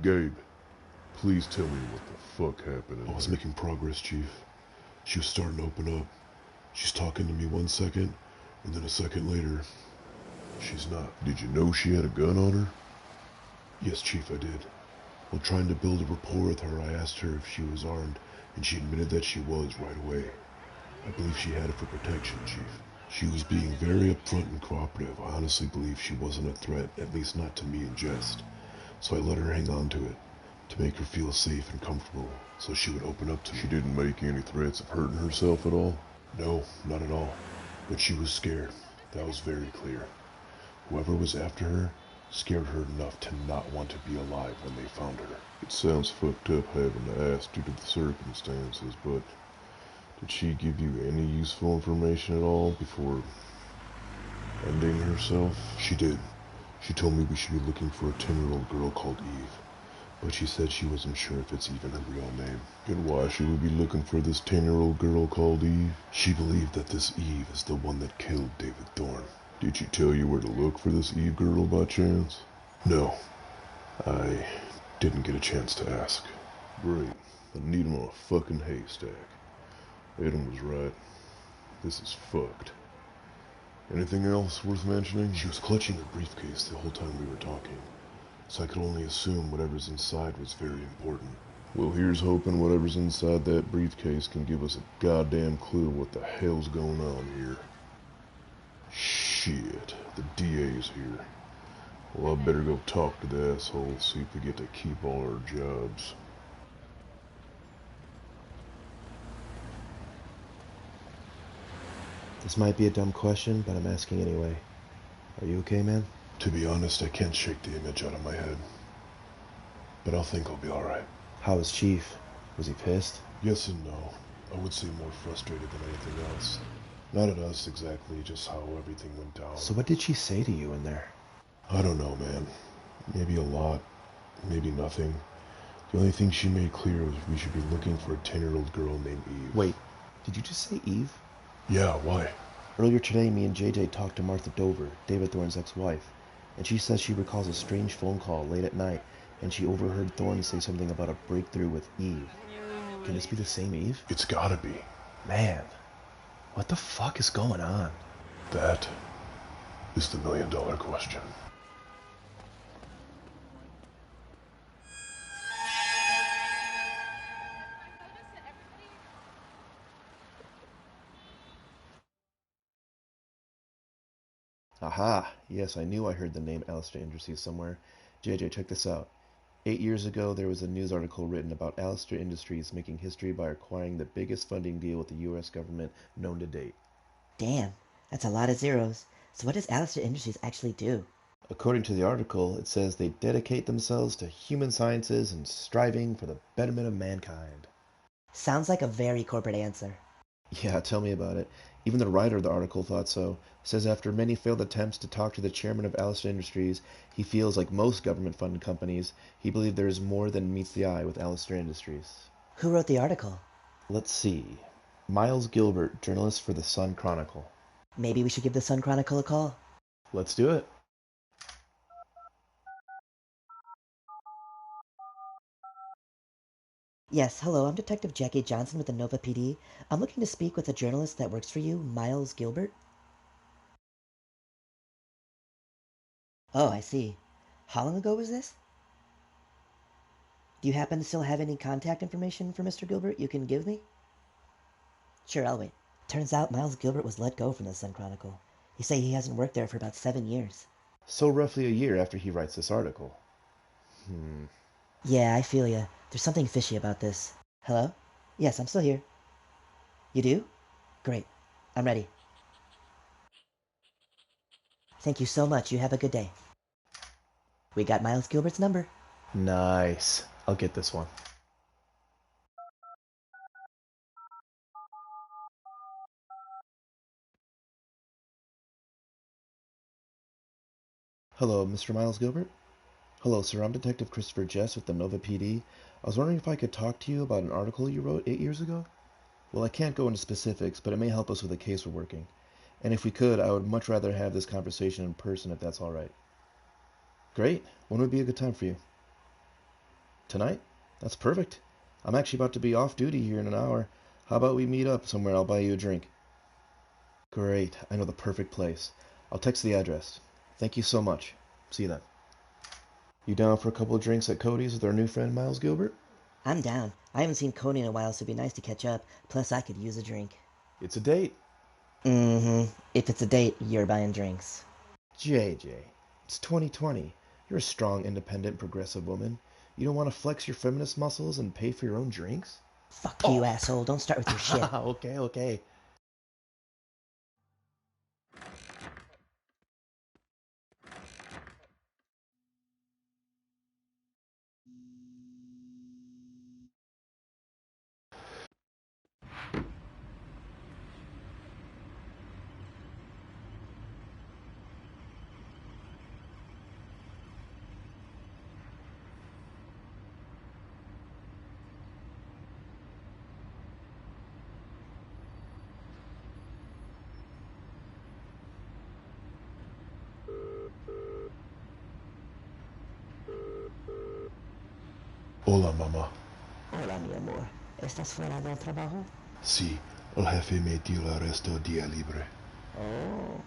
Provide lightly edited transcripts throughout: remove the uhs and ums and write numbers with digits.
Gabe, please tell me what the fuck happened. I was making progress, Chief. She was starting to open up. She's talking to me 1 second, and then a second later, she's not. Did you know she had a gun on her? Yes, Chief, I did. While trying to build a rapport with her, I asked her if she was armed, and she admitted that she was right away. I believe she had it for protection, Chief. She was being very upfront and cooperative. I honestly believe she wasn't a threat, at least not to me in jest. So I let her hang on to it, to make her feel safe and comfortable, so she would open up to me. She didn't make any threats of hurting herself at all? No, not at all. But she was scared. That was very clear. Whoever was after her scared her enough to not want to be alive when they found her. It sounds fucked up having to ask due to the circumstances, but did she give you any useful information at all before ending herself? She did. She told me we should be looking for a 10-year-old girl called Eve, but she said she wasn't sure if it's even her real name. And why should we be looking for this 10-year-old girl called Eve? She believed that this Eve is the one that killed David Thorne. Did she tell you where to look for this Eve girl by chance? No. I didn't get a chance to ask. Great. I need him on a fucking haystack. Adam was right. This is fucked. Anything else worth mentioning? She was clutching her briefcase the whole time we were talking, so I could only assume whatever's inside was very important. Well, here's hoping whatever's inside that briefcase can give us a goddamn clue what the hell's going on here. Shit, the DA's here. Well, I better go talk to the asshole, see if we get to keep all our jobs. This might be a dumb question, but I'm asking anyway. Are you okay, man? To be honest, I can't shake the image out of my head. But I'll think I'll be alright. How was Chief? Was he pissed? Yes and no. I would say more frustrated than anything else. Not at us exactly, just how everything went down. So what did she say to you in there? I don't know, man. Maybe a lot. Maybe nothing. The only thing she made clear was we should be looking for a 10-year-old girl named Eve. Wait, did you just say Eve? Yeah, why? Earlier today, me and JJ talked to Martha Dover, David Thorne's ex-wife, and she says she recalls a strange phone call late at night, and she overheard Thorne say something about a breakthrough with Eve. Can this be the same Eve? It's gotta be. Man, what the fuck is going on? That is the million-dollar question. Aha! Yes, I knew I heard the name Alistair Industries somewhere. JJ, check this out. 8 years ago, there was a news article written about Alistair Industries making history by acquiring the biggest funding deal with the U.S. government known to date. Damn, that's a lot of zeros. So what does Alistair Industries actually do? According to the article, it says they dedicate themselves to human sciences and striving for the betterment of mankind. Sounds like a very corporate answer. Yeah, tell me about it. Even the writer of the article thought so. Says after many failed attempts to talk to the chairman of Alistair Industries, he feels like most government-funded companies, he believed there is more than meets the eye with Alistair Industries. Who wrote the article? Let's see. Miles Gilbert, journalist for the Sun Chronicle. Maybe we should give the Sun Chronicle a call. Let's do it. Yes, hello, I'm Detective Jackie Johnson with the Nova PD. I'm looking to speak with a journalist that works for you, Miles Gilbert. Oh, I see. How long ago was this? Do you happen to still have any contact information for Mr. Gilbert you can give me? Sure, I'll wait. Turns out Miles Gilbert was let go from the Sun Chronicle. You say he hasn't worked there for about 7 years. So roughly a year after he writes this article. Yeah, I feel ya. There's something fishy about this. Hello? Yes, I'm still here. You do? Great. I'm ready. Thank you so much. You have a good day. We got Miles Gilbert's number. Nice. I'll get this one. Hello, Mr. Miles Gilbert? Hello, sir. I'm Detective Christopher Jess with the Nova PD. I was wondering if I could talk to you about an article you wrote 8 years ago? Well, I can't go into specifics, but it may help us with the case we're working. And if we could, I would much rather have this conversation in person if that's all right. Great. When would be a good time for you? Tonight? That's perfect. I'm actually about to be off duty here in an hour. How about we meet up somewhere and I'll buy you a drink? Great. I know the perfect place. I'll text the address. Thank you so much. See you then. You down for a couple of drinks at Cody's with our new friend Miles Gilbert? I'm down. I haven't seen Cody in a while, so it'd be nice to catch up. Plus, I could use a drink. It's a date. Mm-hmm. If it's a date, you're buying drinks. JJ, it's 2020. You're a strong, independent, progressive woman. You don't want to flex your feminist muscles and pay for your own drinks? Fuck you, asshole. Don't start with your shit. Okay. Hola, mamá. Hola, mi amor. ¿Estás fuera del trabajo? Sí, el jefe me dio el resto día libre. Oh.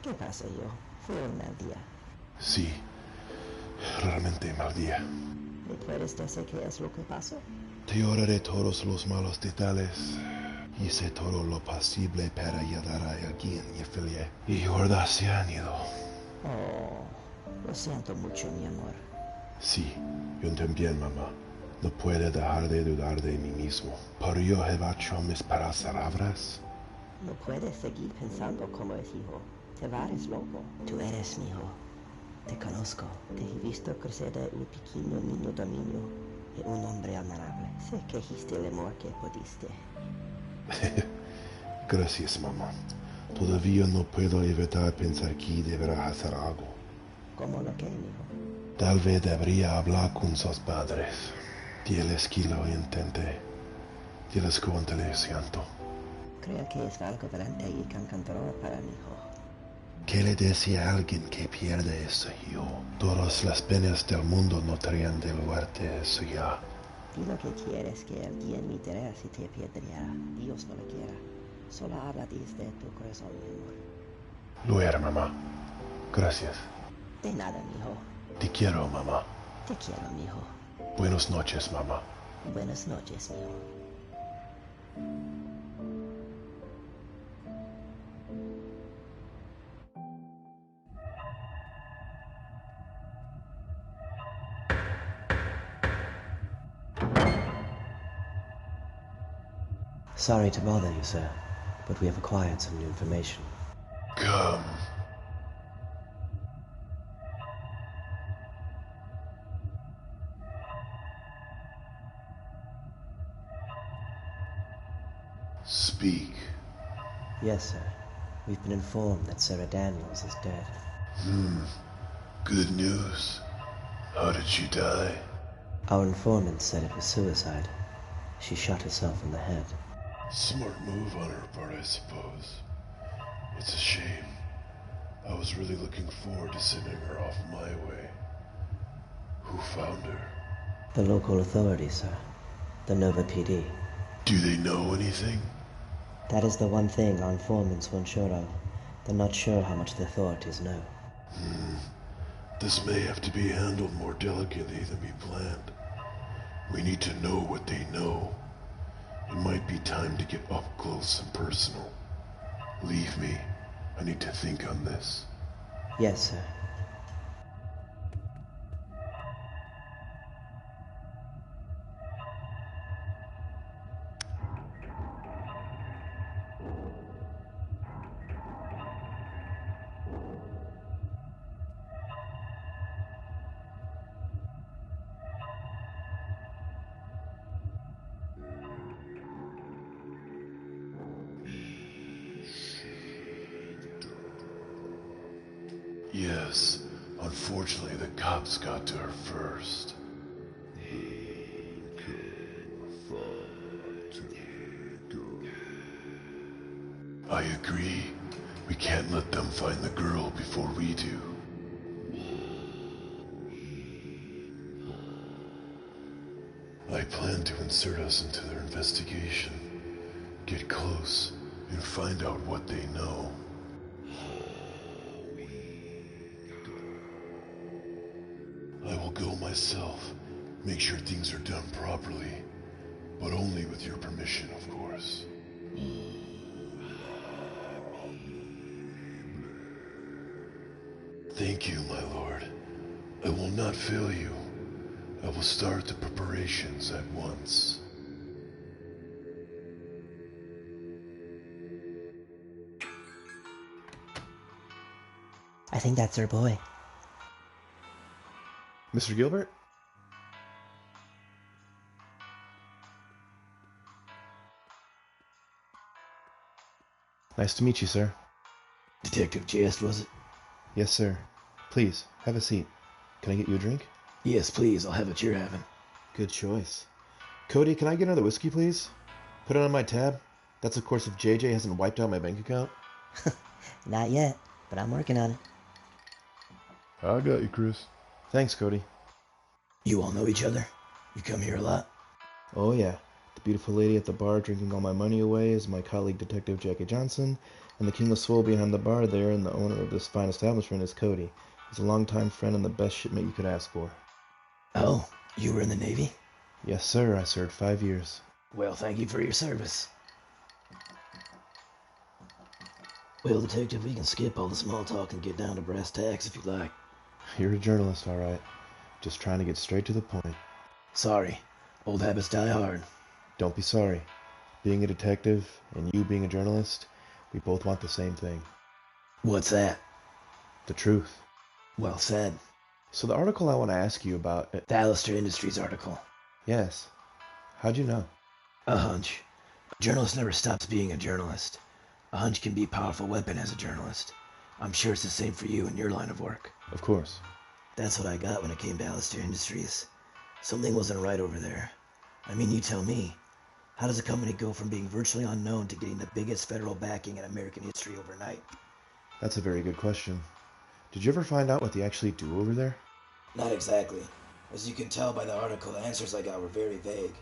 ¿Qué pasa yo? Fue un mal día. Sí, realmente mal día. ¿Me puedes decir qué es lo que pasó? Te ahorraré todos los malos detalles. Hice todo lo posible para ayudar a alguien y feliz. Y ahora se han ido. Oh, lo siento mucho, mi amor. Sí, yo también, mamá. No puedo dejar de dudar de mí mismo. Pero yo he hecho mis palabras. No puedes seguir pensando como es hijo. Te eres loco. Tú eres mi hijo. Te conozco. Te he visto crecer de un pequeño niño dominio y un hombre admirable. Sé que hiciste el amor que pudiste. Gracias, mamá. Todavía no puedo evitar pensar que deberá hacer algo. ¿Cómo lo que, mi hijo? Tal vez debería hablar con sus padres. Diles que lo intenté. Diles cuánto le siento. Creo que es algo grande y encantador para mi hijo. ¿Qué le decía a alguien que pierde eso yo? Todas las penas del mundo no traen de luarte eso ya. Di lo que quieres que alguien me dirá si te perdería. Dios no lo quiera. Solo habla desde tu corazón, mi amor. Lo era, mamá. Gracias. De nada, mi hijo. Te quiero, mamá. Te quiero, mi hijo. Buenas noches, mamá. Buenas noches, mi hijo. Sorry to bother you, sir, but we have acquired some new information. Come. Speak. Yes, sir. We've been informed that Sarah Daniels is dead. Good news. How did she die? Our informant said it was suicide. She shot herself in the head. Smart move on her part, I suppose. It's a shame. I was really looking forward to sending her off my way. Who found her? The local authorities, sir. The Nova PD. Do they know anything? That is the one thing our informants weren't sure of. They're not sure how much the authorities know. This may have to be handled more delicately than we planned. We need to know what they know. It might be time to get up close and personal. Leave me. I need to think on this. Yes, sir. Yes, unfortunately the cops got to her first. I agree. We can't let them find the girl before we do. I plan to insert us into their investigation, get close, and find out what they know. I will go myself, make sure things are done properly, but only with your permission, of course. Thank you, my lord. I will not fail you. I will start the preparations at once. I think that's our boy. Mr. Gilbert? Nice to meet you, sir. Detective Jest, was it? Yes, sir. Please, have a seat. Can I get you a drink? Yes, please. I'll have what you're having. Good choice. Cody, can I get another whiskey, please? Put it on my tab. That's of course if JJ hasn't wiped out my bank account. Not yet, but I'm working on it. I got you, Chris. Thanks, Cody. You all know each other? You come here a lot? Oh yeah, the beautiful lady at the bar drinking all my money away is my colleague Detective Jackie Johnson, and the king of swole behind the bar there and the owner of this fine establishment is Cody. He's a longtime friend and the best shipmate you could ask for. Oh, you were in the Navy? Yes, sir, I served 5 years. Well, thank you for your service. Well, Detective, we can skip all the small talk and get down to brass tacks if you'd like. You're a journalist, all right. Just trying to get straight to the point. Sorry, old habits die hard. Don't be sorry. Being a detective and you being a journalist, we both want the same thing. What's that? The truth. Well said. So the article I want to ask you about... The Allister Industries article. Yes. How'd you know? A hunch. A journalist never stops being a journalist. A hunch can be a powerful weapon as a journalist. I'm sure it's the same for you in your line of work. Of course. That's what I got when it came to Allister Industries. Something wasn't right over there. I mean, you tell me. How does a company go from being virtually unknown to getting the biggest federal backing in American history overnight? That's a very good question. Did you ever find out what they actually do over there? Not exactly. As you can tell by the article, the answers I got were very vague.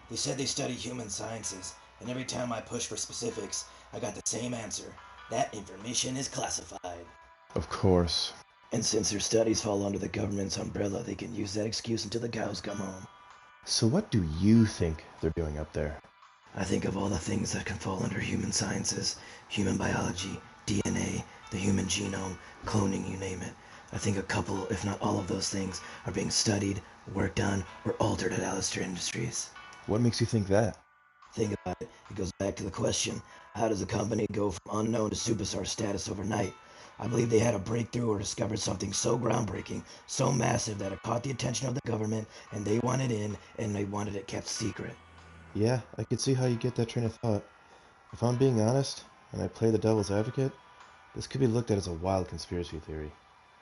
They said they study human sciences, and every time I pushed for specifics, I got the same answer. That information is classified. Of course. And since their studies fall under the government's umbrella, they can use that excuse until the cows come home. So what do you think they're doing up there? I think of all the things that can fall under human sciences, human biology, DNA, the human genome, cloning, you name it. I think a couple, if not all of those things, are being studied, worked on, or altered at Allister Industries. What makes you think that? Think about it. It goes back to the question, how does a company go from unknown to superstar status overnight? I believe they had a breakthrough or discovered something so groundbreaking, so massive that it caught the attention of the government, and they wanted in, and they wanted it kept secret. Yeah, I could see how you get that train of thought. If I'm being honest, and I play the devil's advocate, this could be looked at as a wild conspiracy theory.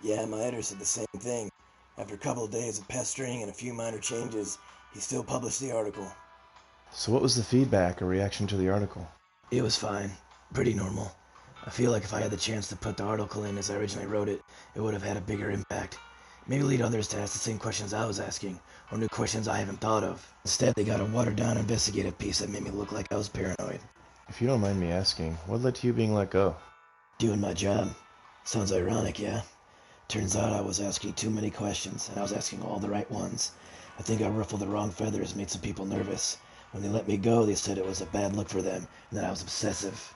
Yeah, my editor said the same thing. After a couple of days of pestering and a few minor changes, he still published the article. So what was the feedback or reaction to the article? It was fine. Pretty normal. I feel like if I had the chance to put the article in as I originally wrote it, it would have had a bigger impact. Maybe lead others to ask the same questions I was asking, or new questions I haven't thought of. Instead, they got a watered-down investigative piece that made me look like I was paranoid. If you don't mind me asking, what led to you being let go? Doing my job. Sounds ironic, yeah? Turns out I was asking too many questions, and I was asking all the right ones. I think I ruffled the wrong feathers, made some people nervous. When they let me go, they said it was a bad look for them, and that I was obsessive.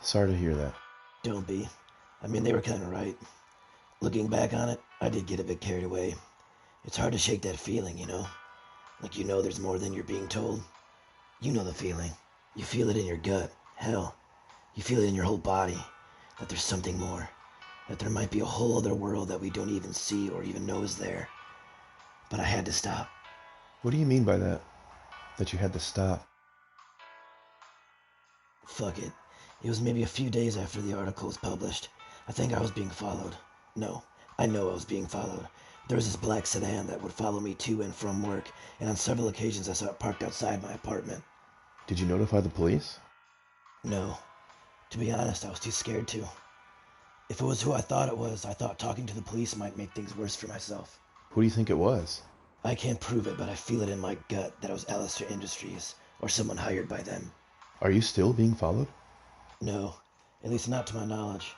Sorry to hear that. Don't be. I mean, they were kind of right. Looking back on it, I did get a bit carried away. It's hard to shake that feeling, you know? Like you know there's more than you're being told. You know the feeling. You feel it in your gut. Hell, you feel it in your whole body. That there's something more. That there might be a whole other world that we don't even see or even know is there. But I had to stop. What do you mean by that? That you had to stop? Fuck it. It was maybe a few days after the article was published. I think I was being followed. No, I know I was being followed. There was this black sedan that would follow me to and from work, and on several occasions I saw it parked outside my apartment. Did you notify the police? No. To be honest, I was too scared to. If it was who I thought it was, I thought talking to the police might make things worse for myself. Who do you think it was? I can't prove it, but I feel it in my gut that it was ItsAllstar Industries, or someone hired by them. Are you still being followed? No, at least not to my knowledge.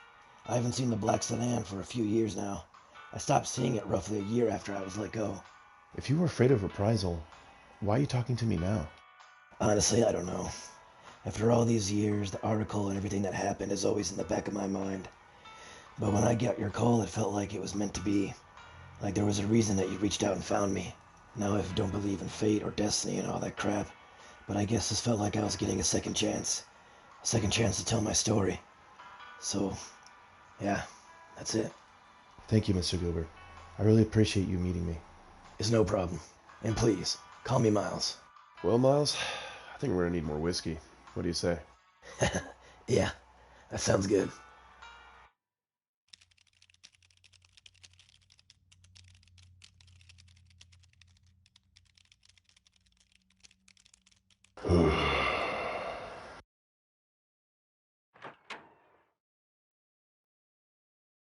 I haven't seen the black sedan for a few years now. I stopped seeing it roughly a year after I was let go. If you were afraid of reprisal, why are you talking to me now? Honestly, I don't know. After all these years, the article and everything that happened is always in the back of my mind. But when I got your call, it felt like it was meant to be. Like there was a reason that you reached out and found me. Now I don't believe in fate or destiny and all that crap, but I guess this felt like I was getting a second chance. A second chance to tell my story. So, yeah, that's it. Thank you, Mr. Gilbert. I really appreciate you meeting me. It's no problem. And please, call me Miles. Well, Miles, I think we're gonna need more whiskey. What do you say? Yeah, that sounds good.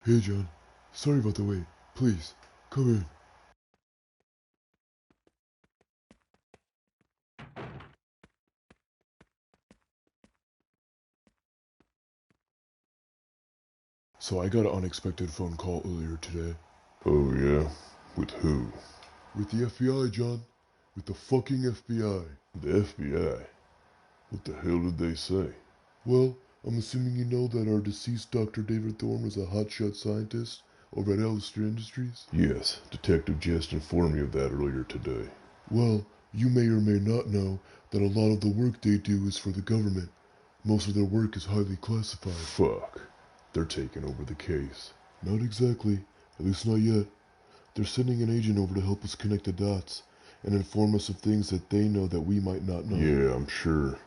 Hey, John. Sorry about the wait. Please, come in. So I got an unexpected phone call earlier today. Oh, yeah? With who? With the FBI, John. With the fucking FBI. The FBI? What the hell did they say? Well, I'm assuming you know that our deceased Dr. David Thorne was a hotshot scientist over at ItsAllstar Industries? Yes, Detective Jest informed me of that earlier today. Well, you may or may not know that a lot of the work they do is for the government. Most of their work is highly classified. Fuck. They're taking over the case. Not exactly. At least not yet. They're sending an agent over to help us connect the dots and inform us of things that they know that we might not know. Yeah, I'm sure.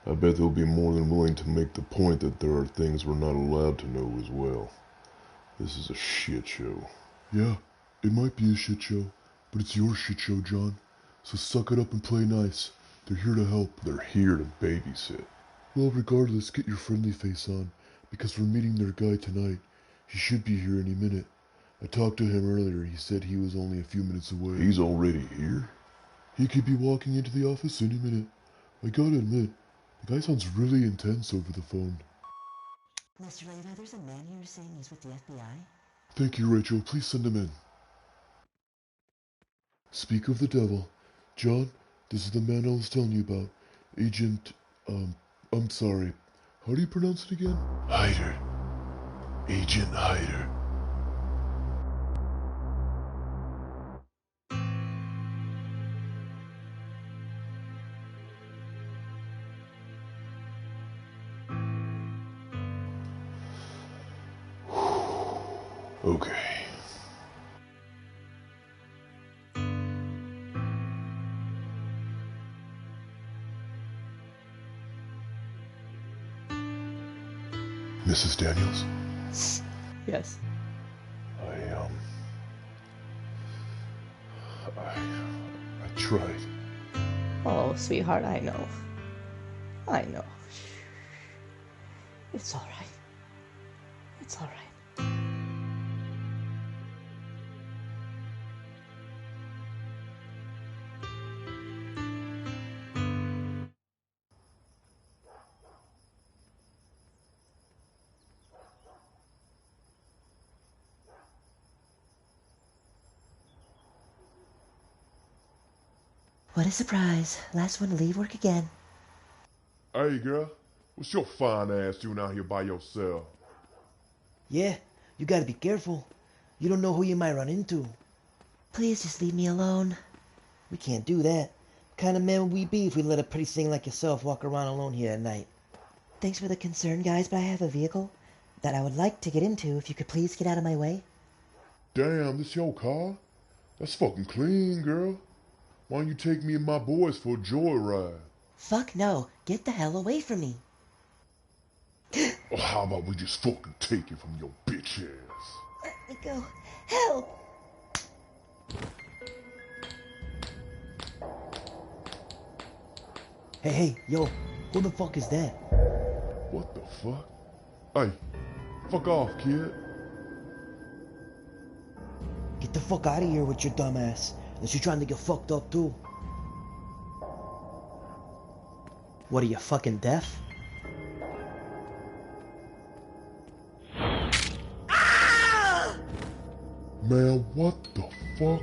I bet they'll be more than willing to make the point that there are things we're not allowed to know as well. This is a shit show. Yeah, it might be a shit show, but it's your shit show, John. So suck it up and play nice. They're here to help. They're here to babysit. Well, regardless, get your friendly face on, because we're meeting their guy tonight. He should be here any minute. I talked to him earlier. He said he was only a few minutes away. He's already here? He could be walking into the office any minute. I gotta admit, the guy sounds really intense over the phone. Mr. Leva, there's a man here saying he's with the FBI. Thank you, Rachel. Please send him in. Speak of the devil. John, this is the man I was telling you about. Agent, I'm sorry. How do you pronounce it again? Hyder. Agent Hyder. Okay. Mrs. Daniels? Yes. I tried. Oh, sweetheart, I know. I know. It's all right. It's all right. What a surprise. Last one to leave work again. Hey, girl. What's your fine ass doing out here by yourself? Yeah, you gotta be careful. You don't know who you might run into. Please just leave me alone. We can't do that. What kind of men would we be if we let a pretty thing like yourself walk around alone here at night? Thanks for the concern, guys, but I have a vehicle that I would like to get into. If you could please get out of my way. Damn, this your car? That's fucking clean, girl. Why don't you take me and my boys for a joyride? Fuck no. Get the hell away from me. Or how about we just fucking take it from your bitch ass? Let me go. Help! Hey, yo, who the fuck is that? What the fuck? Hey, fuck off, kid. Get the fuck out of here with your dumb ass. And she's trying to get fucked up too. What are you, fucking deaf? Man, what the fuck?